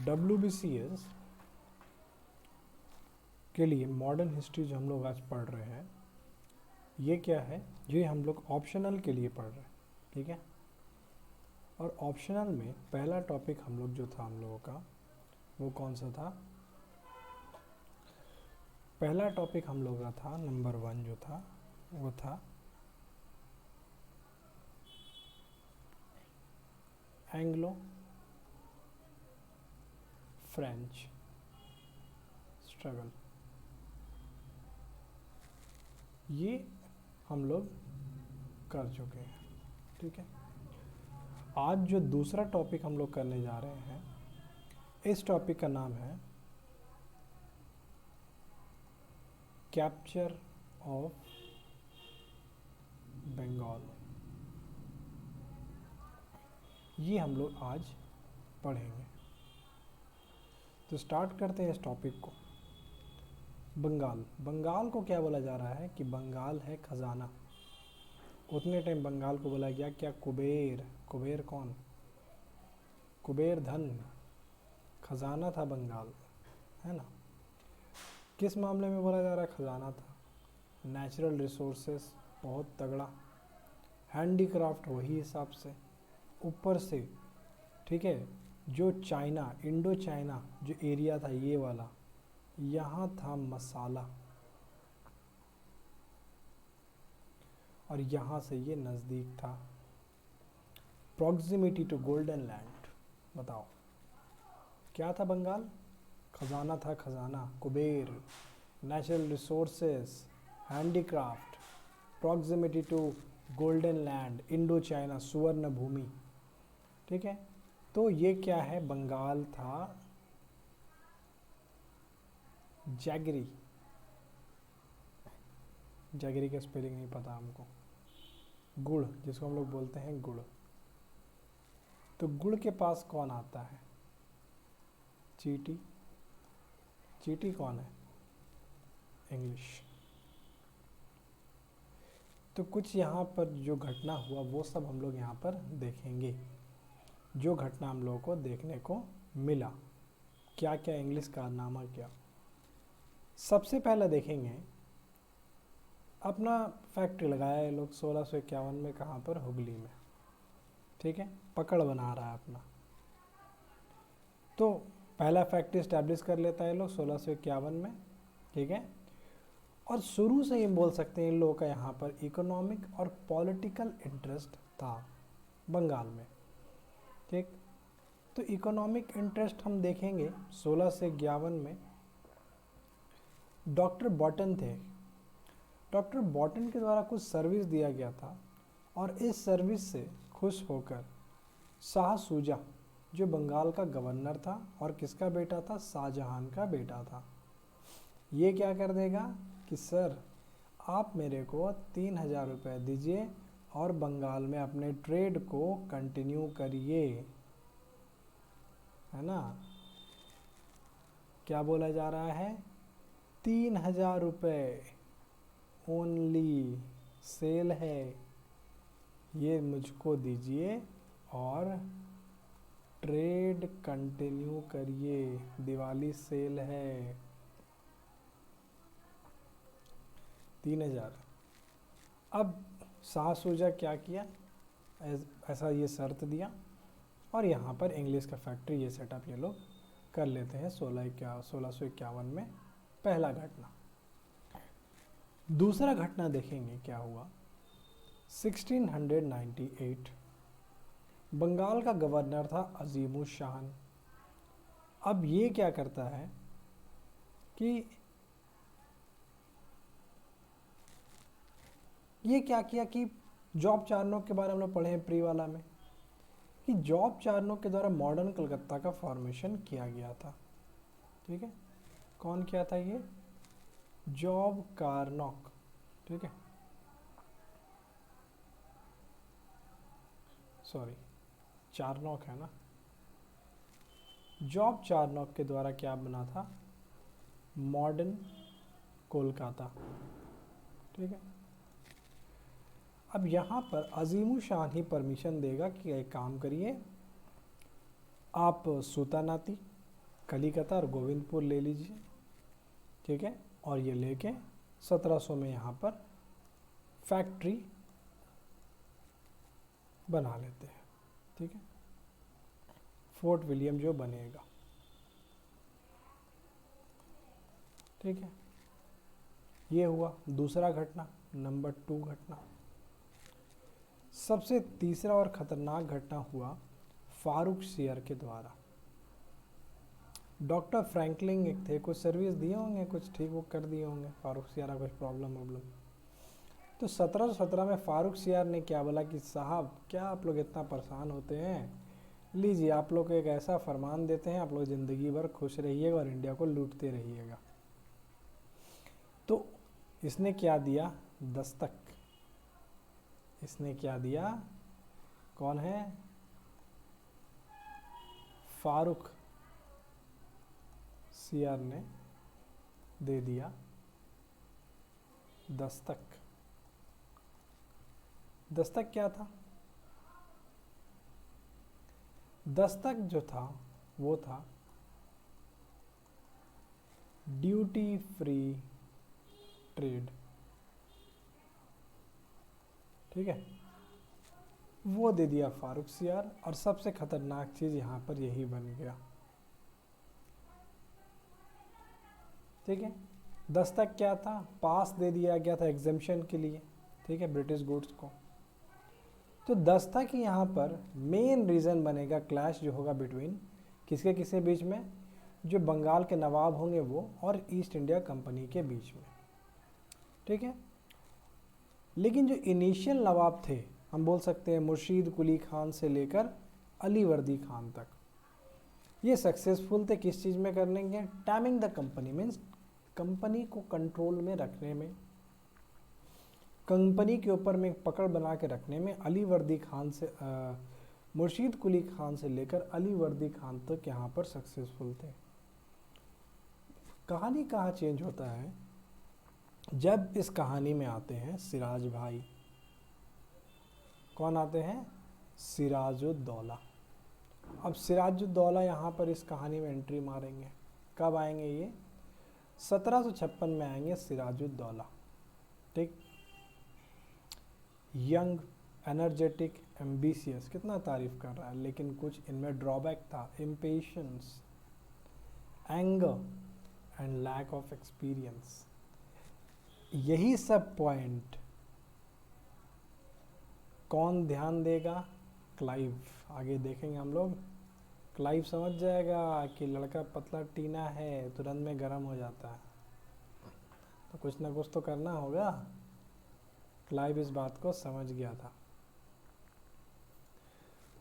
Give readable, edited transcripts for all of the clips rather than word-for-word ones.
WBCS के लिए modern history जो हम लोग आज पढ़ रहे हैं, ये क्या है, ये हम लोग ऑप्शनल के लिए पढ़ रहे हैं, ठीक है। और ऑप्शनल में पहला टॉपिक हम लोग जो था हम लोगों का, वो कौन सा था? पहला टॉपिक हम लोग का था, नंबर 1 जो था वो था एंग्लो फ्रेंच स्ट्रगल। ये हम लोग कर चुके हैं, ठीक है। आज जो दूसरा टॉपिक हम लोग करने जा रहे हैं, इस टॉपिक का नाम है कैप्चर ऑफ बंगाल। ये हम लोग आज पढ़ेंगे। तो स्टार्ट करते हैं इस टॉपिक को। बंगाल, बंगाल को क्या बोला जा रहा है कि बंगाल है खजाना। उतने टाइम बंगाल को बोला गया क्या? कुबेर। कुबेर कौन? कुबेर धन, खजाना था बंगाल, है ना। किस मामले में बोला जा रहा है खजाना था? नेचुरल रिसोर्सेस बहुत तगड़ा, हैंडीक्राफ्ट वही हिसाब से, ऊपर से, ठीक है। जो चाइना, इंडो चाइना जो एरिया था ये वाला, यहाँ था मसाला, और यहाँ से ये नज़दीक था। Proximity to golden land. बताओ क्या था बंगाल? खजाना था, खजाना, Kuber, natural resources, handicraft, proximity to golden land, Indo China, Suvarnabhumi, ठीक है। तो ये क्या है? बंगाल था जैगरी। जैगरी का स्पेलिंग नहीं पता हमको। गुड़, जिसको हम लोग बोलते हैं गुड़। तो गुड़ के पास कौन आता है? चींटी। चींटी कौन है? इंग्लिश। तो कुछ यहाँ पर जो घटना हुआ वो सब हम लोग यहाँ पर देखेंगे। जो घटना हम लोगों को देखने को मिला, क्या क्या इंग्लिश कारनामा क्या। सबसे पहले देखेंगे, अपना फैक्ट्री लगाया है लोग 1651 में, कहाँ पर? हुगली में, ठीक है। पकड़ बना रहा है अपना। तो पहला फैक्ट्री स्टैब्लिश कर लेता है लोग 1651 में, ठीक है। और शुरू से ही बोल सकते हैं इन लोगों का यहाँ पर इकोनॉमिक और पॉलिटिकल इंटरेस्ट था बंगाल में, ठीक। तो इकोनॉमिक इंटरेस्ट हम देखेंगे 16 से 51 में। डॉक्टर बॉटन थे। डॉक्टर बॉटन के द्वारा कुछ सर्विस दिया गया था, और इस सर्विस से खुश होकर शाह सूजा, जो बंगाल का गवर्नर था और किसका बेटा था? शाहजहां का बेटा था, ये क्या कर देगा कि सर आप मेरे को 3000 रुपये दीजिए और बंगाल में अपने ट्रेड को कंटिन्यू करिए, है ना। क्या बोला जा रहा है? 3000 रुपये ओनली सेल है, ये मुझको दीजिए और ट्रेड कंटिन्यू करिए, दिवाली सेल है। 3000। अब शाह सूजा क्या किया? ऐसा ये शर्त दिया, और यहाँ पर इंग्लिश का फैक्ट्री ये सेटअप ये लोग कर लेते हैं 1651 में। पहला घटना। दूसरा घटना देखेंगे क्या हुआ। 1698, बंगाल का गवर्नर था अजीमुशान। अब ये क्या करता है कि ये क्या किया कि जॉब चार्नोक के बारे में हम लोग पढ़े हैं प्री वाला में, कि जॉब चार्नोक के द्वारा मॉडर्न कलकत्ता का फॉर्मेशन किया गया था, ठीक है। कौन किया था ये? जॉब कार्नोक, ठीक है। सॉरी, चार्नोक है ना। जॉब चार्नोक के द्वारा क्या बना था? मॉडर्न कोलकाता, ठीक है। अब यहाँ पर अजीमुशान ही परमिशन देगा कि एक काम करिए, आप सूतानाती कलिकता और गोविंदपुर ले लीजिए, ठीक है, और ये लेके 1700 में यहाँ पर फैक्ट्री बना लेते हैं, ठीक है, फोर्ट विलियम जो बनेगा, ठीक है। ये हुआ दूसरा घटना, नंबर 2 घटना। सबसे तीसरा और खतरनाक घटना हुआ फारूकशियर के द्वारा। डॉक्टर फ्रैंकलिन एक थे, कुछ सर्विस दिए होंगे, कुछ ठीक वो कर दिए होंगे, फारूकशियर का कुछ प्रॉब्लम वॉब्लम। तो 1717 में फारूकशियर ने क्या बोला कि साहब क्या आप लोग इतना परेशान होते हैं, लीजिए आप लोग को एक ऐसा फरमान देते हैं, आप लोग ज़िंदगी भर खुश रहिएगा और इंडिया को लूटते रहिएगा। तो इसने क्या दिया, दस्तक, इसने क्या दिया, कौन है, फारूकशियर ने दे दिया दस्तक। दस्तक क्या था, दस्तक जो था वो था ड्यूटी फ्री ट्रेड, ठीक है, वो दे दिया फारूकशियर। और सबसे खतरनाक चीज यहाँ पर यही बन गया, ठीक है। दस्तक क्या था, पास दे दिया गया था एग्जेम्पशन के लिए, ठीक है, ब्रिटिश गुड्स को। तो दस्तक ही यहाँ पर मेन रीज़न बनेगा क्लैश जो होगा बिटवीन किसके किसके बीच में, जो बंगाल के नवाब होंगे वो और ईस्ट इंडिया कंपनी के बीच में, ठीक है। लेकिन जो इनिशियल नवाब थे, हम बोल सकते हैं मुर्शीद कुली खान से लेकर अली वर्दी खान तक, ये सक्सेसफुल थे किस चीज़ में करने के, taming the company, means company को कंट्रोल में रखने में, कंपनी के ऊपर में पकड़ बना के रखने में। अली वर्दी खान से मुर्शीद कुली खान से लेकर अली वर्दी खान तक यहाँ पर सक्सेसफुल थे। कहानी कहाँ चेंज होता है, जब इस कहानी में आते हैं सिराज भाई। कौन आते हैं, सिराजुद्दौला। अब सिराजुद्दौला यहाँ पर इस कहानी में एंट्री मारेंगे। कब आएंगे ये, 1756 में आएंगे सिराजुद्दौला, ठीक। यंग, एनर्जेटिक, एम्बिशियस, कितना तारीफ कर रहा है, लेकिन कुछ इनमें ड्रॉबैक था, impatience, anger and lack of experience. यही सब पॉइंट कौन ध्यान देगा, क्लाइव। आगे देखेंगे हम लोग, क्लाइव समझ जाएगा कि लड़का पतला टीना है, तुरंत में गर्म हो जाता है, तो कुछ ना कुछ तो करना होगा। क्लाइव इस बात को समझ गया था।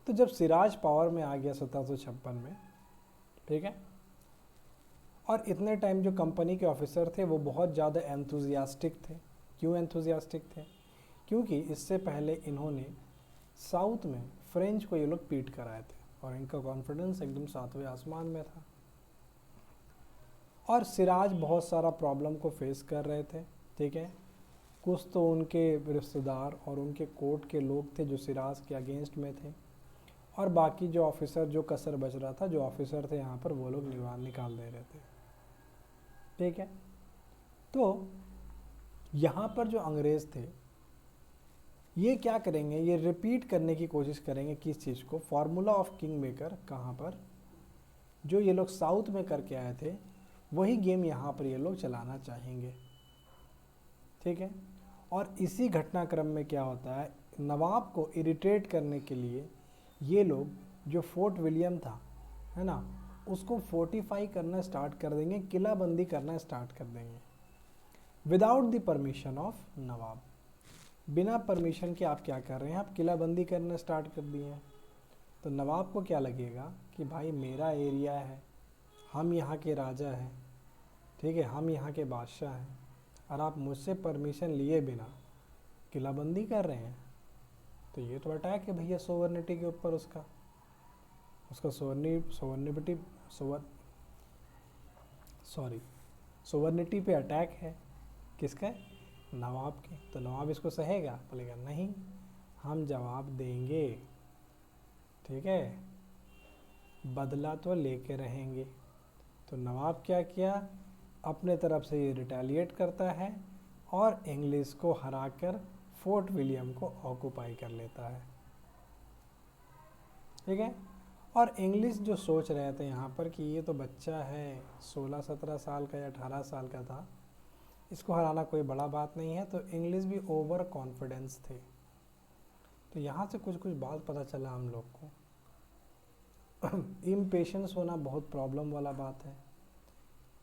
तो जब सिराज पावर में आ गया 1756 में, ठीक है, और इतने टाइम जो कंपनी के ऑफिसर थे वो बहुत ज़्यादा एंथुजियास्टिक थे। क्यों एंथुजियास्टिक थे, क्योंकि इससे पहले इन्होंने साउथ में फ्रेंच को ये लोग पीट कर आए थे और इनका कॉन्फिडेंस एकदम 7वें आसमान में था। और सिराज बहुत सारा प्रॉब्लम को फेस कर रहे थे, ठीक है। कुछ तो उनके रिश्तेदार और उनके कोर्ट के लोग थे जो सिराज के अगेंस्ट में थे, और बाकी जो ऑफिसर, जो कसर बच रहा था, जो ऑफिसर थे यहाँ पर, वो लोग निकाल दे रहे थे, ठीक है। तो यहाँ पर जो अंग्रेज़ थे ये क्या करेंगे, ये रिपीट करने की कोशिश करेंगे किस चीज़ को, फार्मूला ऑफ किंग मेकर। कहाँ पर, जो ये लोग साउथ में करके आए थे वही गेम यहाँ पर ये लोग चलाना चाहेंगे, ठीक है। और इसी घटनाक्रम में क्या होता है, नवाब को इरिटेट करने के लिए ये लोग जो फोर्ट विलियम था, है ना, उसको फोर्टिफाई करना स्टार्ट कर देंगे, किलाबंदी करना स्टार्ट कर देंगे, विदाउट द परमिशन ऑफ नवाब। बिना परमिशन के आप क्या कर रहे हैं, आप किलाबंदी करना स्टार्ट कर दिए हैं। तो नवाब को क्या लगेगा कि भाई मेरा एरिया है, हम यहाँ के राजा हैं, ठीक है, हम यहाँ के बादशाह हैं, और आप मुझसे परमिशन लिए बिना किलाबंदी कर रहे हैं, तो ये तो अटैक है भैया सोवर्निटी के ऊपर। उसका सोवर्निटी पे अटैक है, किसका, नवाब के। तो नवाब इसको सहेगा, बोलेगा नहीं, हम जवाब देंगे, ठीक है, बदला तो लेके रहेंगे। तो नवाब क्या किया, अपने तरफ से ये रिटेलिएट करता है और इंग्लिश को हराकर फोर्ट विलियम को ऑक्यूपाई कर लेता है। ठीक है। और इंग्लिश जो सोच रहे थे यहाँ पर कि ये तो बच्चा है, 16-17 साल का या 18 साल का था, इसको हराना कोई बड़ा बात नहीं है, तो इंग्लिश भी ओवर कॉन्फिडेंस थे। तो यहाँ से कुछ कुछ बात पता चला हम लोग को। इम्पेशेंस होना बहुत प्रॉब्लम वाला बात है,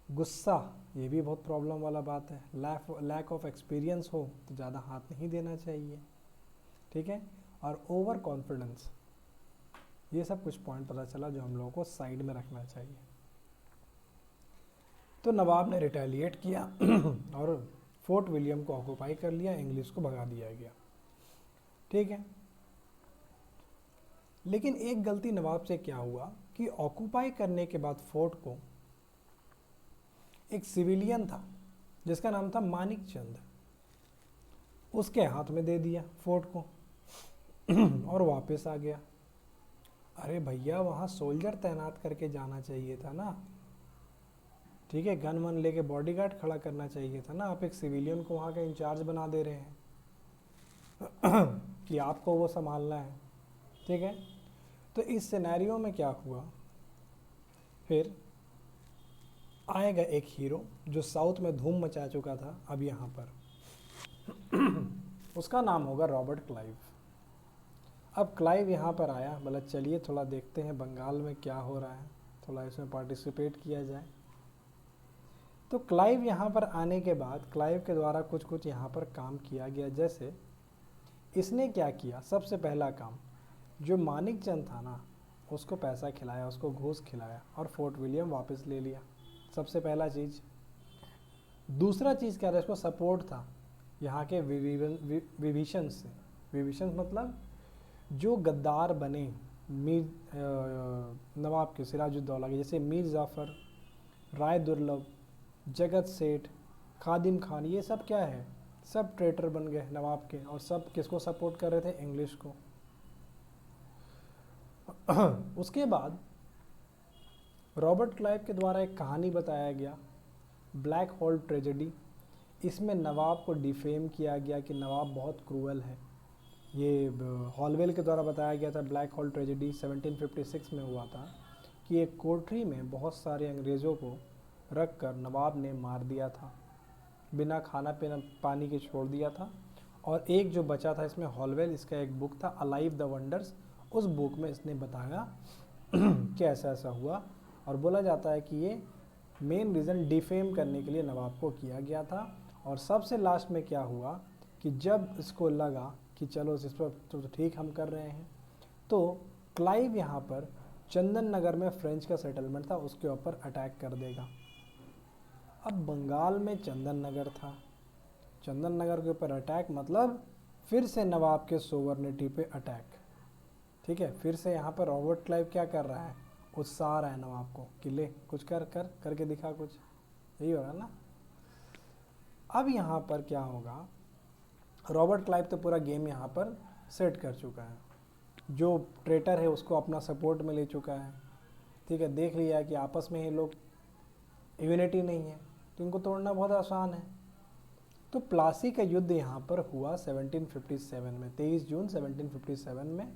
गुस्सा ये भी बहुत प्रॉब्लम वाला बात है, लैक ऑफ एक्सपीरियंस हो तो ज़्यादा हाथ नहीं देना चाहिए। ठीक है। और ओवर कॉन्फिडेंस, ये सब कुछ पॉइंट पता चला जो हम लोगों को साइड में रखना चाहिए। तो नवाब ने रिटेलिएट किया और फोर्ट विलियम को ऑक्यूपाई कर लिया, इंग्लिश को भगा दिया गया। ठीक है। लेकिन एक गलती नवाब से क्या हुआ कि ऑक्यूपाई करने के बाद फोर्ट को एक सिविलियन था जिसका नाम था मानिक चंद, उसके हाथ में दे दिया फोर्ट को और वापस आ गया। अरे भैया, वहाँ सोल्जर तैनात करके जाना चाहिए था ना। ठीक है, गन वन लेके बॉडीगार्ड खड़ा करना चाहिए था ना। आप एक सिविलियन को वहाँ का इंचार्ज बना दे रहे हैं कि आपको वो संभालना है। ठीक है। तो इस सिनेरियो में क्या हुआ, फिर आएगा एक हीरो जो साउथ में धूम मचा चुका था अब यहाँ पर उसका नाम होगा रॉबर्ट क्लाइव। अब क्लाइव यहाँ पर आया, बोला चलिए थोड़ा देखते हैं बंगाल में क्या हो रहा है, थोड़ा इसमें पार्टिसिपेट किया जाए। तो क्लाइव यहाँ पर आने के बाद क्लाइव के द्वारा कुछ कुछ यहाँ पर काम किया गया। जैसे इसने क्या किया, सबसे पहला काम, जो मानिक चंद था ना उसको पैसा खिलाया, उसको घूस खिलाया और फोर्ट विलियम वापस ले लिया, सबसे पहला चीज़। दूसरा चीज़ क्या था, इसको सपोर्ट था यहाँ के विभीषण से। विभीषण मतलब जो गद्दार बने नवाब के सिराजुद्दौला के, जैसे मीर जाफ़र, राय दुर्लभ, जगत सेठ, खादिम खान, ये सब क्या है, सब ट्रेटर बन गए नवाब के, और सब किसको सपोर्ट कर रहे थे, इंग्लिश को। उसके बाद रॉबर्ट क्लाइव के द्वारा एक कहानी बताया गया, ब्लैक होल ट्रेजेडी। इसमें नवाब को डिफेम किया गया कि नवाब बहुत क्रूअल है। ये हॉलवेल के द्वारा बताया गया था। ब्लैक होल ट्रेजेडी 1756 में हुआ था कि एक कोठरी में बहुत सारे अंग्रेज़ों को रख कर नवाब ने मार दिया था, बिना खाना पीना पानी के छोड़ दिया था। और एक जो बचा था इसमें हॉलवेल, इसका एक बुक था अलाइव द वंडर्स, उस बुक में इसने बताया कि ऐसा ऐसा हुआ। और बोला जाता है कि ये मेन रीज़न डिफेम करने के लिए नवाब को किया गया था। और सबसे लास्ट में क्या हुआ कि जब इसको लगा कि चलो इस पर तो ठीक हम कर रहे हैं, तो क्लाइव यहाँ पर चंदन नगर में फ्रेंच का सेटलमेंट था, उसके ऊपर अटैक कर देगा। अब बंगाल में चंदन नगर था, चंदन नगर के ऊपर अटैक मतलब फिर से नवाब के सोवर्निटी पे अटैक। ठीक है, फिर से यहाँ पर रॉबर्ट क्लाइव क्या कर रहा है, उत्साह रहा है नवाब को कि ले कुछ करके दिखा कुछ, यही हो रहा है ना। अब यहाँ पर क्या होगा, रॉबर्ट क्लाइव तो पूरा गेम यहाँ पर सेट कर चुका है, जो ट्रेटर है उसको अपना सपोर्ट में ले चुका है। ठीक है, देख लिया कि आपस में ये लोग यूनिटी नहीं है, तो इनको तोड़ना बहुत आसान है। तो प्लासी का युद्ध यहाँ पर हुआ 1757 में, 23 जून 1757 में।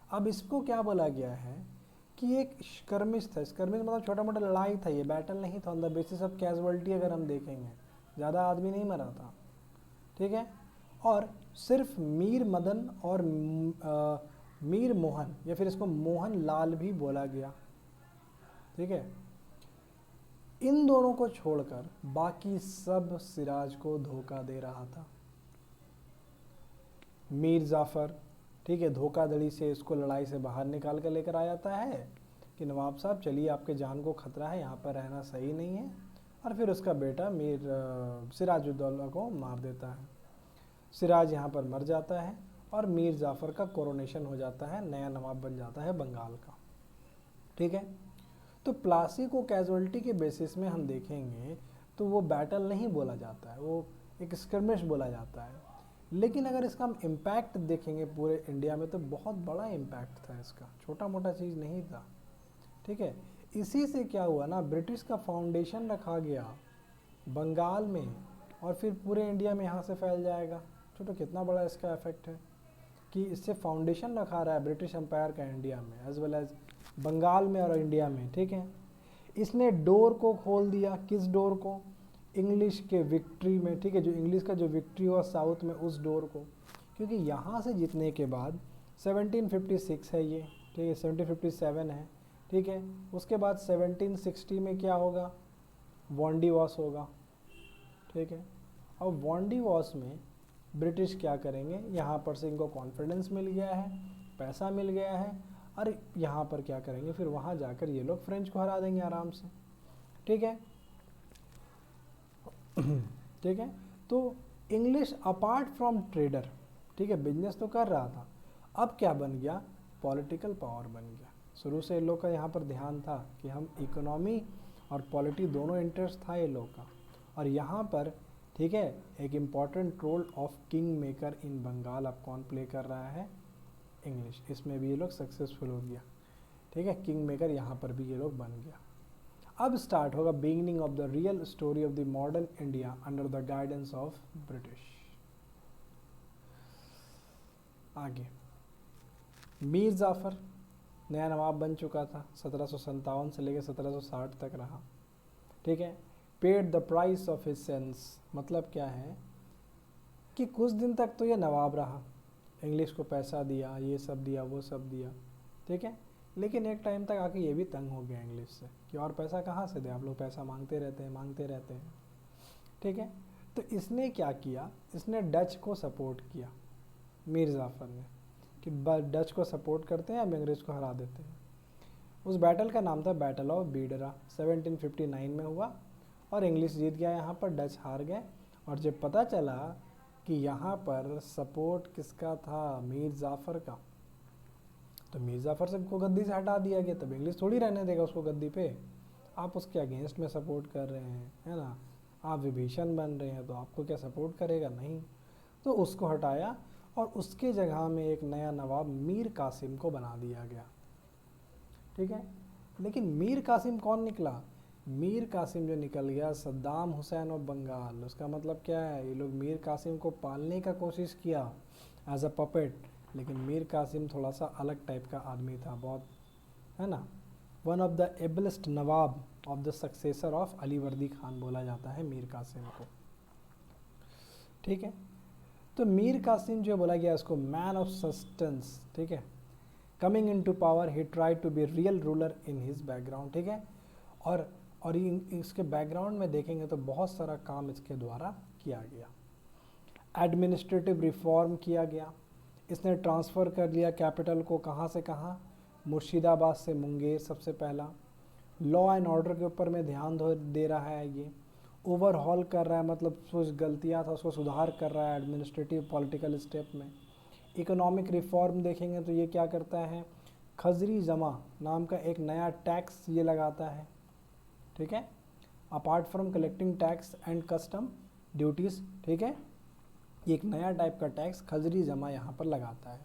अब इसको क्या बोला गया है कि एक स्कर्मिश था। स्कर्मिश मतलब छोटा मोटा लड़ाई था, ये बैटल नहीं था। On the basis of casualty अगर हम देखेंगे, ज़्यादा आदमी नहीं मरा था। ठीक है, और सिर्फ मीर मदन और मीर मोहन, या फिर इसको मोहन लाल भी बोला गया। ठीक है, इन दोनों को छोड़कर बाकी सब सिराज को धोखा दे रहा था। मीर जाफ़र, ठीक है, धोखाधड़ी से इसको लड़ाई से बाहर निकाल कर लेकर आ जाता है कि नवाब साहब चलिए आपके जान को खतरा है, यहाँ पर रहना सही नहीं है। और फिर उसका बेटा मीर सिराजुद्दौला को मार देता है। सिराज यहाँ पर मर जाता है और मीर जाफ़र का कोरोनेशन हो जाता है, नया नवाब बन जाता है बंगाल का। ठीक है, तो प्लासी को कैजुअलिटी के बेसिस में हम देखेंगे तो वो बैटल नहीं बोला जाता है, वो एक स्कर्मिश बोला जाता है। लेकिन अगर इसका हम इम्पैक्ट देखेंगे पूरे इंडिया में तो बहुत बड़ा इम्पैक्ट था इसका, छोटा मोटा चीज़ नहीं था। ठीक है, इसी से क्या हुआ ना, ब्रिटिश का फाउंडेशन रखा गया बंगाल में और फिर पूरे इंडिया में यहाँ से फैल जाएगा। तो कितना बड़ा इसका इफेक्ट है कि इससे फाउंडेशन रखा रहा है ब्रिटिश एम्पायर का इंडिया में एज वेल एज बंगाल में और इंडिया में। ठीक है, इसने डोर को खोल दिया, किस डोर को, इंग्लिश के विक्ट्री में। ठीक है, जो इंग्लिश का जो विक्ट्री हुआ साउथ में, उस डोर को, क्योंकि यहाँ से जीतने के बाद 1756 है ये, ठीक है, 1757 है। ठीक है, उसके बाद 1760 में क्या होगा, वॉन्डीवॉस होगा। ठीक है, अब वॉन्डीवॉस में ब्रिटिश क्या करेंगे, यहाँ पर से इनको कॉन्फिडेंस मिल गया है, पैसा मिल गया है, और यहाँ पर क्या करेंगे, फिर वहाँ जाकर ये लोग फ्रेंच को हरा देंगे आराम से। ठीक है ठीक है, तो इंग्लिश अपार्ट फ्रॉम ट्रेडर, ठीक है, बिजनेस तो कर रहा था, अब क्या बन गया, पॉलिटिकल पावर बन गया। शुरू से इन लोग का यहाँ पर ध्यान था कि हम इकोनॉमी और पॉलिटी दोनों इंटरेस्ट था ये लोग का, और यहाँ पर ठीक है एक important role of king maker in Bengal अब कौन प्ले कर रहा है, इंग्लिश। इसमें भी ये लोग सक्सेसफुल हो गया। ठीक है, किंग मेकर यहाँ पर भी ये लोग बन गया। अब स्टार्ट होगा beginning of the real story of the modern India under the guidance of British. आगे मीर जाफर नया नवाब बन चुका था, 1757 से लेकर 1760 तक रहा। ठीक है, paid the price of his sense, मतलब क्या है कि कुछ दिन तक तो ये नवाब रहा, इंग्लिश को पैसा दिया, ये सब दिया, वो सब दिया। ठीक है, लेकिन एक टाइम तक आके ये भी तंग हो गया इंग्लिश से कि और पैसा कहाँ से दे, आप लोग पैसा मांगते रहते हैं, मांगते रहते हैं। ठीक है, तो इसने क्या किया, इसने डच को सपोर्ट किया, मीर जाफर ने, कि डच को सपोर्ट करते हैं, अब अंग्रेज को हरा देते हैं। उस बैटल का नाम था बैटल ऑफ बीडरा, 1759 में हुआ, और इंग्लिश जीत गया यहाँ पर, डच हार गए। और जब पता चला कि यहाँ पर सपोर्ट किसका था, मीर जाफर का, तो मीर जाफर से को गद्दी से हटा दिया गया। तब इंग्लिश थोड़ी रहने देगा उसको गद्दी पे, आप उसके अगेंस्ट में सपोर्ट कर रहे हैं, है ना, आप विभीषण बन रहे हैं, तो आपको क्या सपोर्ट करेगा, नहीं। तो उसको हटाया और उसके जगह में एक नया नवाब मीर कासिम को बना दिया गया। ठीक है, लेकिन मीर कासिम कौन निकला, मीर कासिम जो निकल गया, सद्दाम हुसैन ऑफ बंगाल। उसका मतलब क्या है, ये लोग मीर कासिम को पालने का कोशिश किया एज अ पपेट, लेकिन मीर कासिम थोड़ा सा अलग टाइप का आदमी था, बहुत, है ना। One of the ablest nawab of the successor of Alivardi Khan बोला जाता है मीर कासिम को। ठीक है, तो मीर कासिम जो बोला गया इसको मैन ऑफ सस्टेंस। ठीक है, coming in to power he try to be real ruler in his background. ठीक है, और इसके बैकग्राउंड में देखेंगे तो बहुत सारा काम इसके द्वारा किया गया। एडमिनिस्ट्रेटिव रिफॉर्म किया गया, इसने ट्रांसफ़र कर लिया कैपिटल को, कहाँ से कहाँ, मुर्शिदाबाद से मुंगेर सबसे पहला। लॉ एंड ऑर्डर के ऊपर में ध्यान दे रहा है ये, ओवरहॉल कर रहा है, मतलब कुछ गलतियाँ था उसको सुधार कर रहा है एडमिनिस्ट्रेटिव पॉलिटिकल स्टेप में। इकोनॉमिक रिफॉर्म देखेंगे तो ये क्या करता है, खजरी जमा नाम का एक नया टैक्स ये लगाता है। ठीक है, apart from collecting tax and custom duties, ठीक है, एक नया टाइप का टैक्स खजरी जमा यहाँ पर लगाता है।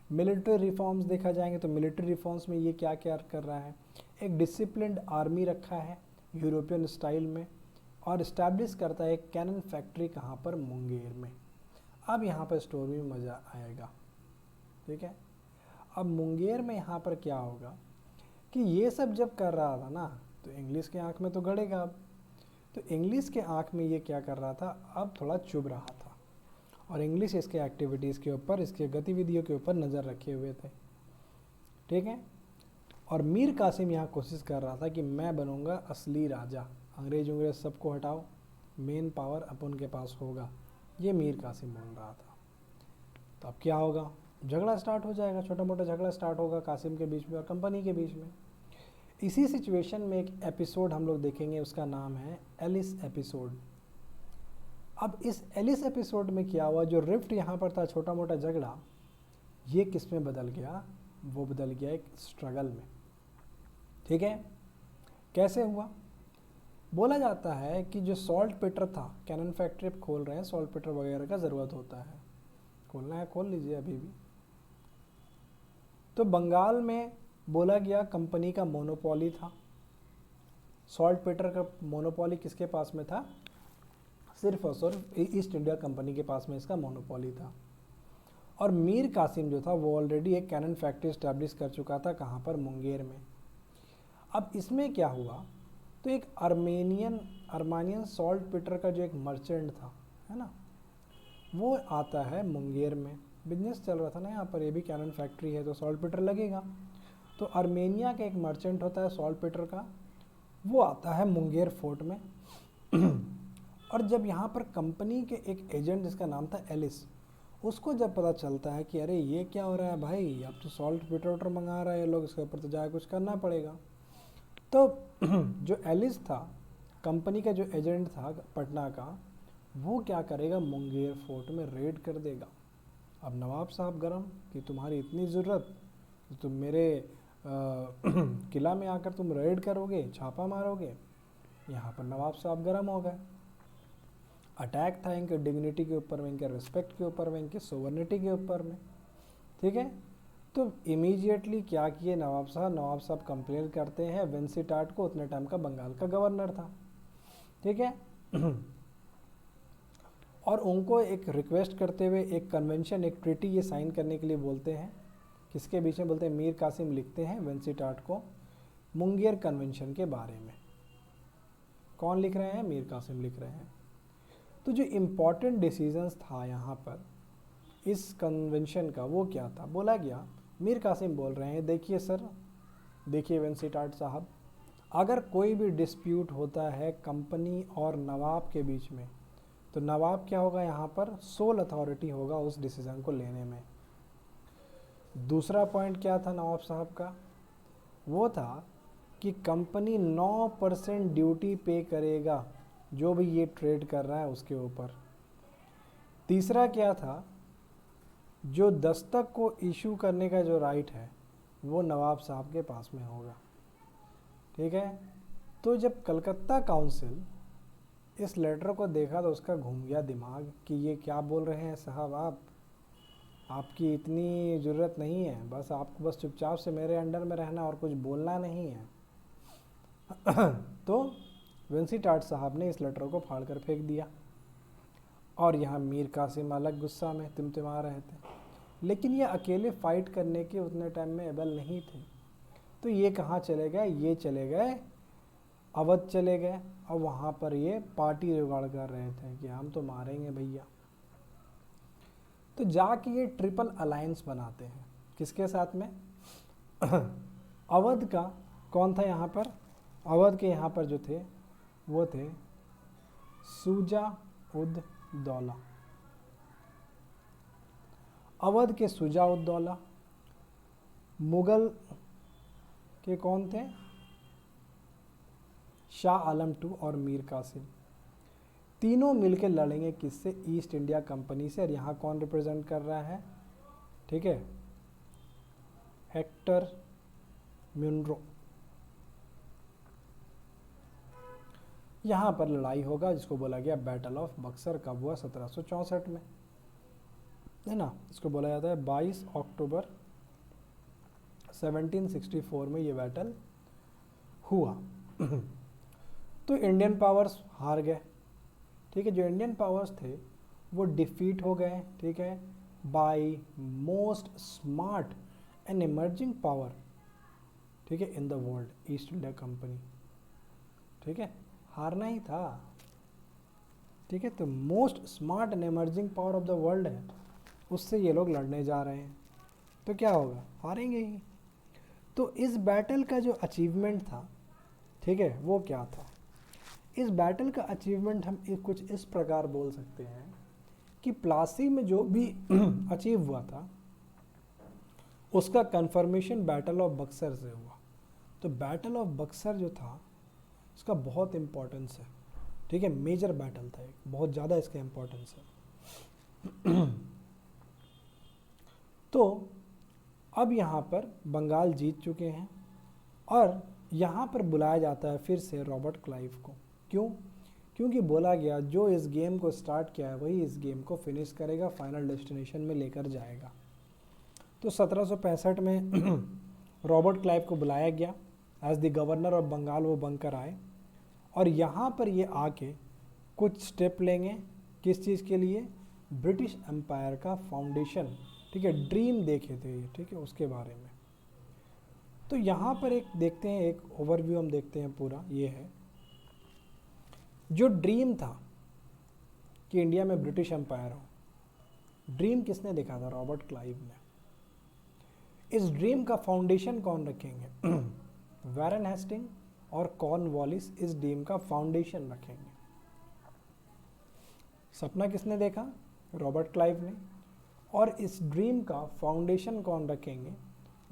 मिलिट्री रिफॉर्म्स देखा जाएंगे तो मिलिट्री रिफॉर्म्स में ये क्या क्या कर रहा है, एक डिसिप्लिन्ड आर्मी रखा है यूरोपियन स्टाइल में, और इस्टेब्लिश करता है एक कैनन फैक्ट्री कहाँ पर, मुंगेर में। अब यहाँ पर स्टोरी में मज़ा आएगा। ठीक है, अब मुंगेर में यहाँ पर क्या होगा कि ये सब जब कर रहा था ना, तो इंग्लिश के आँख में तो गड़ेगा अब, तो इंग्लिश के आँख में ये क्या कर रहा था, अब थोड़ा चुभ रहा था, और इंग्लिश इसके एक्टिविटीज़ के ऊपर, इसके गतिविधियों के ऊपर नज़र रखे हुए थे। ठीक है, और मीर कासिम यहाँ कोशिश कर रहा था कि मैं बनूँगा असली राजा, अंग्रेज सबको हटाओ, मेन पावर अपन के पास होगा, ये मीर कासिम बोल रहा था। तो अब क्या होगा, झगड़ा स्टार्ट हो जाएगा, छोटा मोटा झगड़ा स्टार्ट होगा कासिम के बीच में और कंपनी के बीच में। इसी सिचुएशन में एक एपिसोड हम लोग देखेंगे, उसका नाम है एलिस एपिसोड। अब इस एलिस एपिसोड में क्या हुआ, जो रिफ्ट यहाँ पर था, छोटा मोटा झगड़ा, ये किस में बदल गया, वो बदल गया एक स्ट्रगल में। ठीक है, कैसे हुआ, बोला जाता है कि जो सॉल्ट पिटर था, कैनन फैक्ट्री खोल रहे हैं, सॉल्ट पिटर वगैरह का ज़रूरत होता है, खोलना है खोल लीजिए अभी भी। तो बंगाल में बोला गया कंपनी का मोनोपोली था, सॉल्ट पेटर का मोनोपोली किसके पास में था? सिर्फ और सिर्फ ईस्ट इंडिया कंपनी के पास में इसका मोनोपोली था। और मीर कासिम जो था वो ऑलरेडी एक कैनन फैक्ट्री इस्टेब्लिश कर चुका था, कहाँ पर? मुंगेर में। अब इसमें क्या हुआ, तो एक अर्मानियन सॉल्ट पेटर का जो एक मर्चेंट था, है ना, वो आता है मुंगेर में। बिजनेस चल रहा था ना यहाँ पर, ये भी कैनन फैक्ट्री है तो सॉल्ट पेटर लगेगा। तो अर्मेनिया का एक मर्चेंट होता है सॉल्ट पेटर का, वो आता है मुंगेर फोर्ट में। और जब यहाँ पर कंपनी के एक एजेंट जिसका नाम था एलिस, उसको जब पता चलता है कि अरे ये क्या हो रहा है भाई, अब तो सॉल्ट पेटर मंगा रहे हैं लोग, इसके ऊपर तो जाके कुछ करना पड़ेगा। तो जो एलिस था, कंपनी का जो एजेंट था पटना का, वो क्या करेगा, मुंगेर फोर्ट में रेड कर देगा। अब नवाब साहब गरम कि तुम्हारी इतनी ज़रूरत तो तुम मेरे किला में आकर तुम रेड करोगे, छापा मारोगे। यहाँ पर नवाब साहब गरम हो गए। अटैक था इनके डिग्निटी के ऊपर में, इनके रिस्पेक्ट के ऊपर में, इनके सोवर्निटी के ऊपर में, ठीक है। तो इमीडिएटली क्या किए नवाब साहब कंप्लेन करते हैं विंसीटार्ट को, उतने टाइम का बंगाल का गवर्नर था, ठीक है। और उनको एक रिक्वेस्ट करते हुए एक कन्वेंशन, एक ट्रीटी ये साइन करने के लिए बोलते हैं। किसके बीच में बोलते हैं? मीर कासिम लिखते हैं विंसीटार्ट को मुंगेर कन्वेंशन के बारे में। कौन लिख रहे हैं? मीर कासिम लिख रहे हैं। तो जो इम्पॉर्टेंट डिसीजंस था यहाँ पर इस कन्वेंशन का, वो क्या था? बोला गया, मीर कासिम बोल रहे हैं, देखिए सर, देखिए विंसीटार्ट साहब, अगर कोई भी डिस्प्यूट होता है कंपनी और नवाब के बीच में, तो नवाब क्या होगा यहाँ पर? सोल अथॉरिटी होगा उस डिसीजन को लेने में। दूसरा पॉइंट क्या था नवाब साहब का? वो था कि कंपनी 9% ड्यूटी पे करेगा जो भी ये ट्रेड कर रहा है उसके ऊपर। तीसरा क्या था? जो दस्तक को इशू करने का जो राइट है वो नवाब साहब के पास में होगा, ठीक है। तो जब कलकत्ता काउंसिल इस लेटर को देखा तो उसका घूम गया दिमाग कि ये क्या बोल रहे हैं साहब, आपकी इतनी ज़रूरत नहीं है, बस आपको बस चुपचाप से मेरे अंडर में रहना और कुछ बोलना नहीं है। तो विंसीटार्ट साहब ने इस लेटर को फाड़ कर फेंक दिया। और यहाँ मीर कासिम अलग गुस्सा में तिमतिमा रहे थे, लेकिन ये अकेले फाइट करने के उतने टाइम में एबल नहीं थे। तो ये कहाँ चले गए? ये चले गए अवध चले गए, और वहाँ पर ये पार्टी जुगाड़ कर रहे थे कि हम तो मारेंगे भैया। तो जाके ये ट्रिपल अलायंस बनाते हैं, किसके साथ में? अवध का कौन था यहाँ पर? अवध के यहाँ पर जो थे वो थे शुजा उद दौला। अवध के शुजा उद दौला। मुगल के कौन थे? शाह आलम II और मीर कासिम। तीनों मिलकर लड़ेंगे किससे? ईस्ट इंडिया कंपनी से। और यहाँ कौन रिप्रेजेंट कर रहा है? ठीक है, हेक्टर म्युनरो। यहाँ पर लड़ाई होगा जिसको बोला गया बैटल ऑफ बक्सर। कब हुआ? 1764 में, है ना। इसको बोला जाता है 22 अक्टूबर 1764 में ये बैटल हुआ। तो इंडियन पावर्स हार गए, ठीक है। जो इंडियन पावर्स थे वो डिफीट हो गए, ठीक है, by most smart and emerging power, ठीक है, in the world, East India Company, ठीक है। हारना ही था, ठीक है। तो most smart and emerging power of the world है, उससे ये लोग लड़ने जा रहे हैं, तो क्या होगा? हारेंगे ही। तो इस बैटल का जो अचीवमेंट था, ठीक है, वो क्या था? इस बैटल का अचीवमेंट हम कुछ इस प्रकार बोल सकते हैं कि प्लासी में जो भी अचीव हुआ था उसका कंफर्मेशन बैटल ऑफ बक्सर से हुआ। तो बैटल ऑफ बक्सर जो था उसका बहुत इम्पोर्टेंस है, ठीक है, मेजर बैटल था, एक बहुत ज़्यादा इसका इम्पोर्टेंस है। तो अब यहाँ पर बंगाल जीत चुके हैं और यहाँ पर बुलाया जाता है फिर से रॉबर्ट क्लाइव को। क्यों? क्योंकि बोला गया जो इस गेम को स्टार्ट किया है वही इस गेम को फिनिश करेगा, फाइनल डेस्टिनेशन में लेकर जाएगा। तो 1765 में रॉबर्ट क्लाइव को बुलाया गया as the governor of Bengal. वो बनकर आए और यहाँ पर ये आके कुछ स्टेप लेंगे किस चीज़ के लिए, ब्रिटिश एम्पायर का फाउंडेशन, ठीक है, ड्रीम देखे थे ये, ठीक है, उसके बारे में। तो यहाँ पर एक देखते हैं, एक ओवरव्यू हम देखते हैं पूरा, ये है जो ड्रीम था कि इंडिया में ब्रिटिश एम्पायर हो, ड्रीम किसने देखा था, रॉबर्ट क्लाइव ने। इस ड्रीम का फाउंडेशन कौन रखेंगे वैरन हेस्टिंग और कॉर्नवालिस इस ड्रीम का फाउंडेशन रखेंगे। सपना किसने देखा, रॉबर्ट क्लाइव ने, और इस ड्रीम का फाउंडेशन कौन रखेंगे,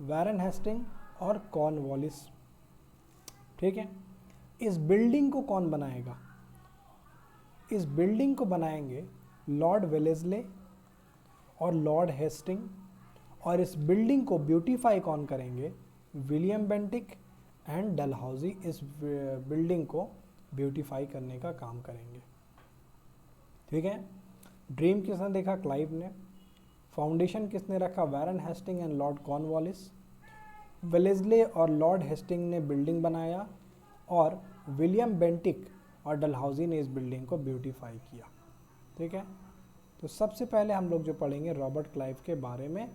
वैरन हेस्टिंग और कॉर्नवालिस, ठीक है। इस बिल्डिंग को कौन बनाएगा, इस बिल्डिंग को बनाएंगे लॉर्ड वेलेस्ले और लॉर्ड हेस्टिंग, और इस बिल्डिंग को ब्यूटीफाई कौन करेंगे, विलियम बेंटिक एंड डलहौजी इस बिल्डिंग को ब्यूटीफाई करने का काम करेंगे, ठीक है। ड्रीम किसने देखा, क्लाइव ने। फाउंडेशन किसने रखा, Warren Hasting and Lord Cornwallis. Wellesley और लॉर्ड हेस्टिंग ने बिल्डिंग बनाया और विलियम बेंटिक और डलहौजी ने इस बिल्डिंग को ब्यूटीफाई किया, ठीक है। तो सबसे पहले हम लोग जो पढ़ेंगे रॉबर्ट क्लाइव के बारे में,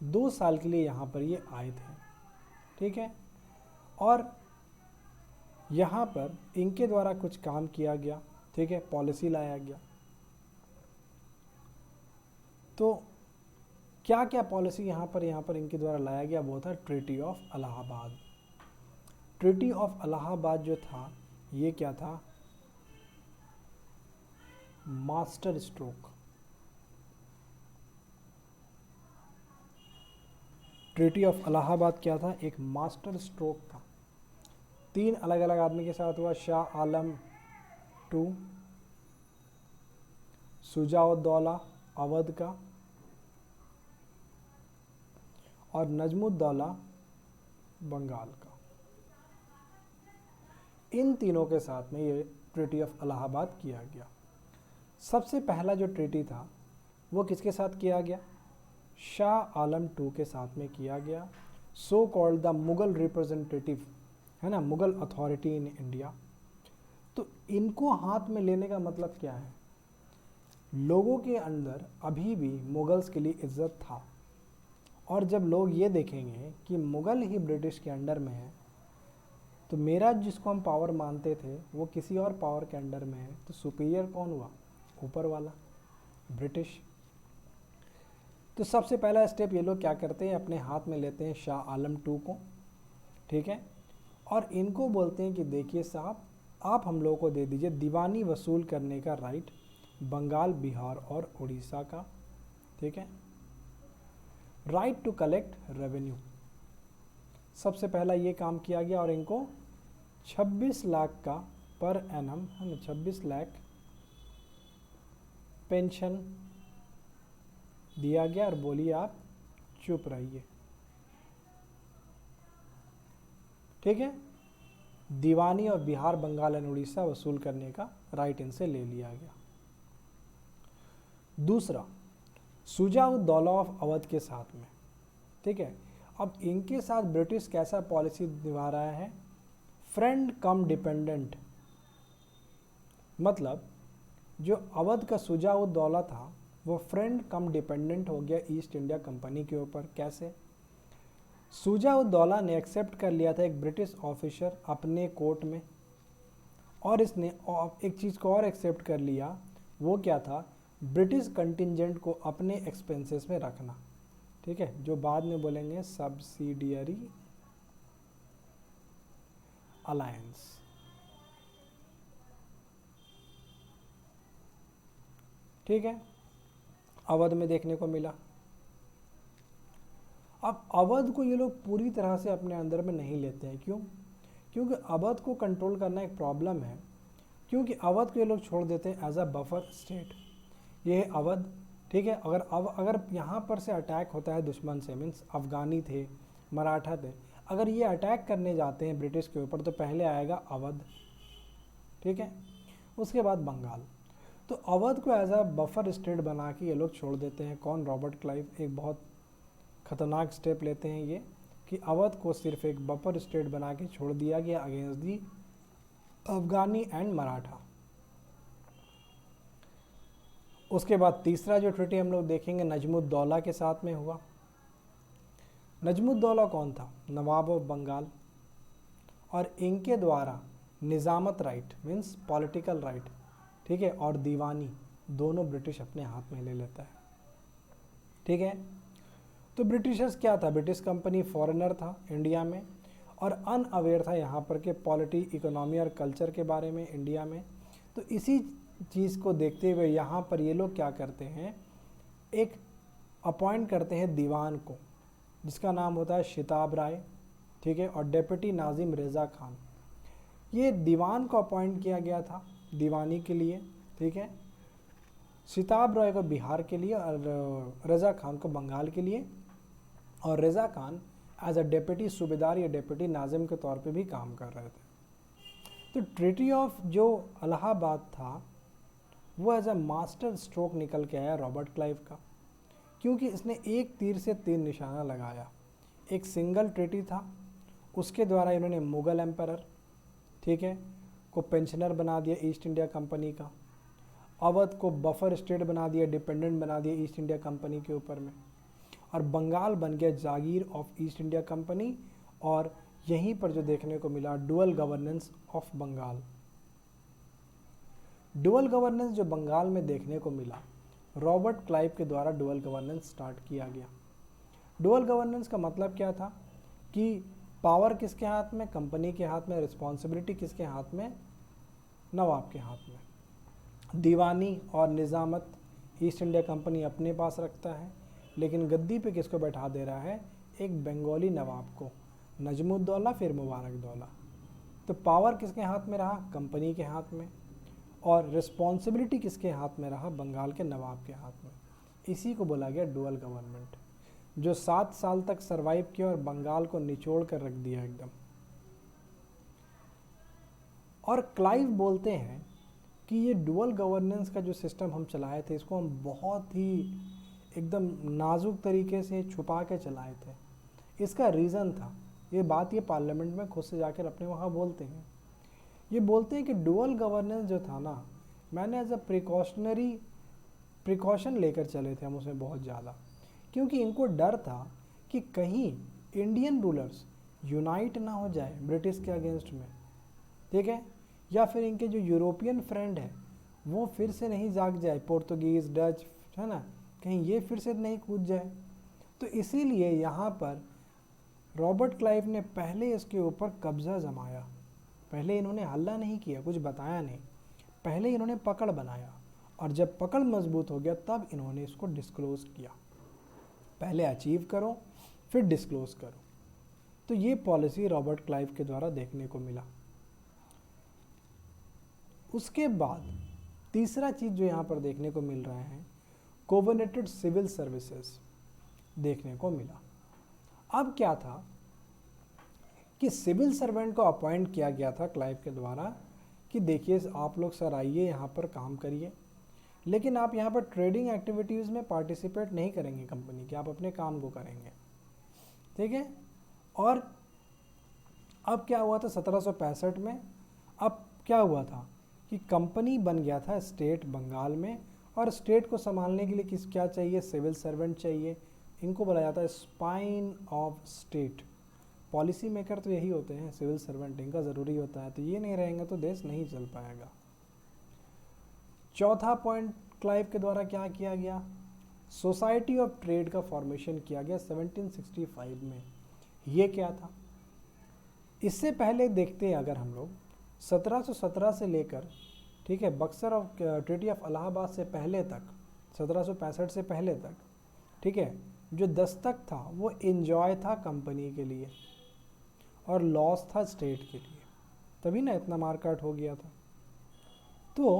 2 साल के लिए यहाँ पर ये आए थे, ठीक है। और यहाँ पर इनके द्वारा कुछ काम किया गया, ठीक है, पॉलिसी लाया गया। तो क्या क्या पॉलिसी यहाँ पर इनके द्वारा लाया गया, वो था treaty of Allahabad. Treaty of Allahabad जो था ये क्या था, master stroke. Treaty of Allahabad क्या था, एक मास्टर स्ट्रोक था। 3 अलग अलग आदमी के साथ हुआ, शाह आलम II, शुजाउद्दौला अवध का, और नजमुद्दौला बंगाल का। इन तीनों के साथ में ये ट्रीटी ऑफ इलाहाबाद किया गया। सबसे पहला जो ट्रीटी था वो किसके साथ किया गया, शाह आलम II के साथ में किया गया, so called the Mughal representative, है ना, मुगल अथॉरिटी इन इंडिया। तो इनको हाथ में लेने का मतलब क्या है, लोगों के अंदर अभी भी मुगल्स के लिए इज्जत था, और जब लोग ये देखेंगे कि मुगल ही ब्रिटिश के अंडर में है, तो मेरा जिसको हम पावर मानते थे वो किसी और पावर के अंडर में है, तो सुपीरियर कौन हुआ, ऊपर वाला, ब्रिटिश। तो सबसे पहला स्टेप ये लोग क्या करते हैं, अपने हाथ में लेते हैं शाह आलम II को, ठीक है, और इनको बोलते हैं कि देखिए साहब, आप हम लोगों को दे दीजिए दीवानी वसूल करने का राइट बंगाल, बिहार और उड़ीसा का, ठीक है, राइट टू कलेक्ट रेवेन्यू। सबसे पहला ये काम किया गया, और इनको 26 लाख का पर एनम, है ना, 26 लाख पेंशन दिया गया, और बोलिए आप चुप रहिए, ठीक है। दीवानी और बिहार, बंगाल एंड उड़ीसा वसूल करने का राइट इनसे ले लिया गया। दूसरा, शुजाउद्दौला ऑफ अवध के साथ में, ठीक है। अब इनके साथ ब्रिटिश कैसा पॉलिसी निभा रहा है, फ्रेंड कम डिपेंडेंट। मतलब जो अवध का शुजाउद्दौला था वो फ्रेंड कम डिपेंडेंट हो गया ईस्ट इंडिया कंपनी के ऊपर। कैसे, शुजाउद्दौला ने एक्सेप्ट कर लिया था एक ब्रिटिश ऑफिसर अपने कोर्ट में, और इसने एक चीज़ को और एक्सेप्ट कर लिया, वो क्या था, ब्रिटिश कंटिजेंट को अपने एक्सपेंसेस में रखना, ठीक है, जो बाद में बोलेंगे सब्सिडियरी अलायंस, ठीक है, अवध में देखने को मिला। अब अवध को ये लोग पूरी तरह से अपने अंदर में नहीं लेते हैं, क्यों, क्योंकि अवध को कंट्रोल करना एक प्रॉब्लम है, क्योंकि अवध को ये लोग छोड़ देते हैं एज अ बफर स्टेट। ये है अवध, ठीक है। अगर यहाँ पर से अटैक होता है दुश्मन से, मीन्स अफगानी थे, मराठा थे, अगर ये अटैक करने जाते हैं ब्रिटिश के ऊपर तो पहले आएगा अवध, ठीक है, उसके बाद बंगाल। तो अवध को एज अ बफर स्टेट बना के ये लोग छोड़ देते हैं। कौन, रॉबर्ट क्लाइव। एक बहुत खतरनाक स्टेप लेते हैं ये, कि अवध को सिर्फ एक बफर स्टेट बना के छोड़ दिया गया against the Afghani and Maratha. उसके बाद तीसरा जो ट्रीटी हम लोग देखेंगे नजमुद्दौला के साथ में हुआ। नजमुद्दौला कौन था? नवाब ऑफ बंगाल, और इनके द्वारा निजामत राइट मीन्स पॉलिटिकल राइट, ठीक है, और दीवानी दोनों ब्रिटिश अपने हाथ में ले लेता है। ठीक है, तो ब्रिटिशर्स क्या था, ब्रिटिश कंपनी फॉरेनर था इंडिया में और अनअवेयर था यहाँ पर के पॉलिटी, इकोनॉमी और कल्चर के बारे में इंडिया में। तो इसी चीज़ को देखते हुए यहाँ पर ये लोग क्या करते हैं, एक अपॉइंट करते हैं दीवान को जिसका नाम होता है शिताब राय, ठीक है, और डेप्यूटी नाजिम रेज़ा खान। ये दीवान को अपॉइंट किया गया था दीवानी के लिए, ठीक है, शिताब राय को बिहार के लिए और रज़ा खान को बंगाल के लिए, और रज़ा खान एज अ डेप्यूटी सूबेदार या डेप्यूटी नाजिम के तौर पे भी काम कर रहे थे। तो ट्रीटी ऑफ जो इलाहाबाद था वो एज अ मास्टर स्ट्रोक निकल के आया रॉबर्ट क्लाइव का, क्योंकि इसने एक तीर से तीन निशाना लगाया। एक सिंगल ट्रीटी था, उसके द्वारा इन्होंने मुग़ल एम्परर, ठीक है, को पेंशनर बना दिया ईस्ट इंडिया कंपनी का, अवध को बफर स्टेट बना दिया, डिपेंडेंट बना दिया ईस्ट इंडिया कंपनी के ऊपर में, और बंगाल बन गया जागीर ऑफ ईस्ट इंडिया कंपनी। और यहीं पर जो देखने को मिला dual governance of Bengal. Dual governance जो बंगाल में देखने को मिला, रॉबर्ट क्लाइव के द्वारा डुअल गवर्नेंस स्टार्ट किया गया। डुअल गवर्नेंस का मतलब क्या था कि पावर किसके हाथ में, कंपनी के हाथ में, रिस्पॉन्सिबिलिटी किसके हाथ में, नवाब के हाथ में। दीवानी और निज़ामत ईस्ट इंडिया कंपनी अपने पास रखता है, लेकिन गद्दी पे किसको बैठा दे रहा है, एक बंगाली नवाब को, नजमुद्दौला फिर मुबारकदौला। तो पावर किसके हाथ में रहा, कंपनी के हाथ में, और रिस्पॉन्सिबिलिटी किसके हाथ में रहा, बंगाल के नवाब के हाथ में। इसी को बोला गया डुअल गवर्नमेंट, जो 7 साल तक सरवाइव किया और बंगाल को निचोड़ कर रख दिया एकदम। और क्लाइव बोलते हैं कि ये डुअल गवर्नेंस का जो सिस्टम हम चलाए थे, इसको हम बहुत ही एकदम नाजुक तरीके से छुपा के चलाए थे। इसका रीज़न था, ये बात ये पार्लियामेंट में खुद से जाकर अपने वहाँ बोलते हैं। ये बोलते हैं कि डुअल गवर्नेंस जो था ना, मैंने एज अ प्रिकॉशन लेकर चले थे हम उसमें बहुत ज़्यादा, क्योंकि इनको डर था कि कहीं इंडियन रूलर्स यूनाइट ना हो जाए ब्रिटिश के अगेंस्ट में, ठीक है, या फिर इनके जो यूरोपियन फ्रेंड है वो फिर से नहीं जाग जाए, पोर्तुगीज़, डच, है ना, कहीं ये फिर से नहीं कूद जाए। तो इसीलिए यहाँ पर रॉबर्ट क्लाइव ने पहले इसके ऊपर कब्ज़ा जमाया। पहले इन्होंने हल्ला नहीं किया, कुछ बताया नहीं, पहले इन्होंने पकड़ बनाया, और जब पकड़ मजबूत हो गया तब इन्होंने इसको डिस्क्लोज़ किया। पहले अचीव करो फिर डिस्क्लोज़ करो। तो ये पॉलिसी रॉबर्ट क्लाइव के द्वारा देखने को मिला। उसके बाद तीसरा चीज़ जो यहाँ पर देखने को मिल रहा है, कोवर्नेटेड सिविल सर्विसेज देखने को मिला। अब क्या था कि सिविल सर्वेंट को अपॉइंट किया गया था क्लाइव के द्वारा कि देखिए आप लोग सर आइए यहाँ पर काम करिए, लेकिन आप यहाँ पर ट्रेडिंग एक्टिविटीज़ में पार्टिसिपेट नहीं करेंगे कंपनी के, आप अपने काम को करेंगे, ठीक है। और अब क्या हुआ था 1765 में, अब क्या हुआ था कि कंपनी बन गया था स्टेट बंगाल में, और स्टेट को संभालने के लिए क्या चाहिए, सिविल सर्वेंट चाहिए। इनको बोला जाता है spine of state. Policy maker तो यही होते हैं, सिविल सर्वेंट, इनका ज़रूरी होता है, तो ये नहीं रहेंगे तो देश नहीं चल पाएगा। चौथा पॉइंट क्लाइव के द्वारा क्या किया गया, सोसाइटी ऑफ ट्रेड का फॉर्मेशन किया गया 1765 में। ये क्या था, इससे पहले देखते हैं अगर हम लोग 1717 से लेकर, ठीक है, Buxar of treaty of Allahabad से पहले तक, 1765 से पहले तक, ठीक है, जो दस्तक था वो एंजॉय था कंपनी के लिए और लॉस था स्टेट के लिए, तभी ना इतना मार्कआउट हो गया था। तो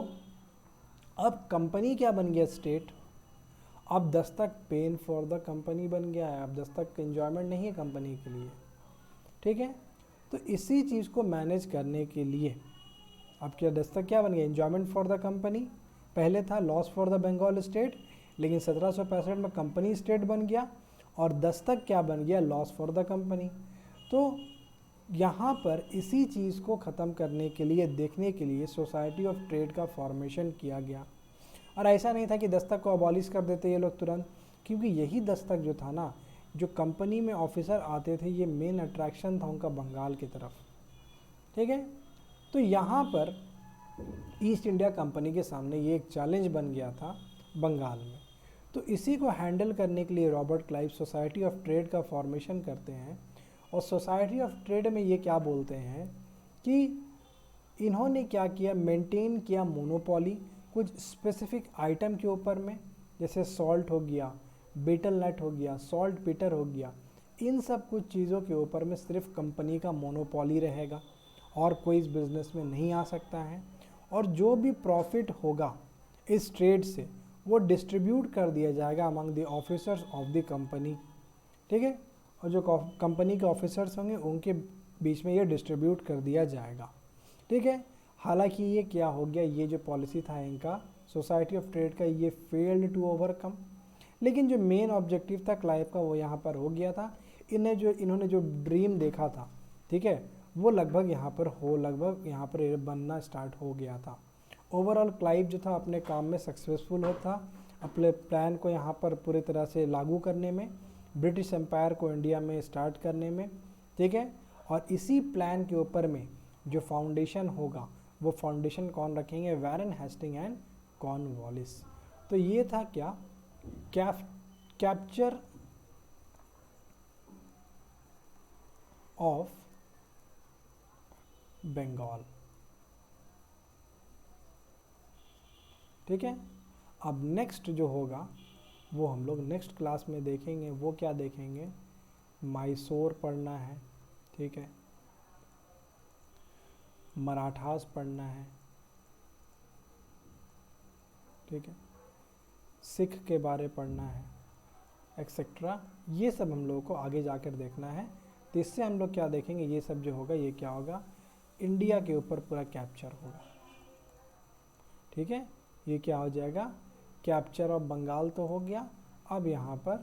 अब कंपनी क्या बन गया, स्टेट। अब Dastak pen for the company बन गया है, अब दस्तक एंजॉयमेंट नहीं है कंपनी के लिए, ठीक है। तो इसी चीज़ को मैनेज करने के लिए अब क्या दस्तक क्या बन गया, एंजॉयमेंट फॉर द कंपनी, पहले था loss for the Bengal state, लेकिन 1765 में कंपनी स्टेट बन गया और दस्तक क्या बन गया, लॉस फॉर द कंपनी। तो यहाँ पर इसी चीज़ को ख़त्म करने के लिए, देखने के लिए सोसाइटी ऑफ ट्रेड का फॉर्मेशन किया गया। और ऐसा नहीं था कि दस्तक को अबॉलिश कर देते ये लोग तुरंत, क्योंकि यही दस्तक जो था ना, जो कंपनी में ऑफिसर आते थे, ये मेन अट्रैक्शन था उनका बंगाल की तरफ। ठीक है, तो यहाँ पर ईस्ट इंडिया कंपनी के सामने ये एक चैलेंज बन गया था बंगाल में। तो इसी को हैंडल करने के लिए Robert Clive society of trade का फॉर्मेशन करते हैं। और सोसाइटी ऑफ ट्रेड में ये क्या बोलते हैं कि इन्होंने क्या किया, मेंटेन किया मोनोपोली कुछ स्पेसिफिक आइटम के ऊपर में, जैसे सॉल्ट हो गया, बीटल नट हो गया, सॉल्ट पीटर हो गया, इन सब कुछ चीज़ों के ऊपर में सिर्फ कंपनी का मोनोपोली रहेगा और कोई इस बिज़नेस में नहीं आ सकता है। और जो भी प्रॉफिट होगा इस ट्रेड से वो डिस्ट्रीब्यूट कर दिया जाएगा among the officers of the company. ठीक है, और जो कंपनी के ऑफिसर्स होंगे उनके बीच में ये डिस्ट्रीब्यूट कर दिया जाएगा। ठीक है, हालांकि ये क्या हो गया, ये जो पॉलिसी था इनका सोसाइटी ऑफ ट्रेड का, ये फेल्ड टू ओवरकम। लेकिन जो मेन ऑब्जेक्टिव था क्लाइव का वो यहाँ पर हो गया था। इन्होंने जो ड्रीम देखा था, ठीक है, वो लगभग यहाँ पर बनना स्टार्ट हो गया था। ओवरऑल क्लाइव जो था अपने काम में सक्सेसफुल होता, अपने प्लान को यहाँ पर पूरी तरह से लागू करने में, ब्रिटिश एम्पायर को इंडिया में स्टार्ट करने में। ठीक है, और इसी प्लान के ऊपर में जो फाउंडेशन होगा वो फाउंडेशन कौन रखेंगे, वैरन हेस्टिंग एंड कॉर्नवालिस। तो ये था क्या, कैप्चर ऑफ बंगाल। ठीक है, अब नेक्स्ट जो होगा वो हम लोग नेक्स्ट क्लास में देखेंगे। वो क्या देखेंगे, मैसूर पढ़ना है, ठीक है, मराठास पढ़ना है, ठीक है, सिख के बारे पढ़ना है, एक्सेट्रा। ये सब हम लोगों को आगे जाकर देखना है। तो इससे हम लोग क्या देखेंगे, ये सब जो होगा ये क्या होगा, इंडिया के ऊपर पूरा कैप्चर होगा। ठीक है, ये क्या हो जाएगा, कैप्चर ऑफ बंगाल तो हो गया। अब यहाँ पर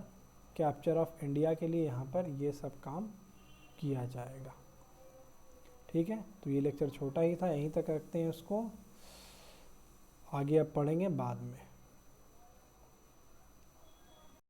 कैप्चर ऑफ इंडिया के लिए यहाँ पर ये सब काम किया जाएगा। ठीक है, तो ये लेक्चर छोटा ही था, यहीं तक रखते हैं उसको, आगे अब पढ़ेंगे बाद में।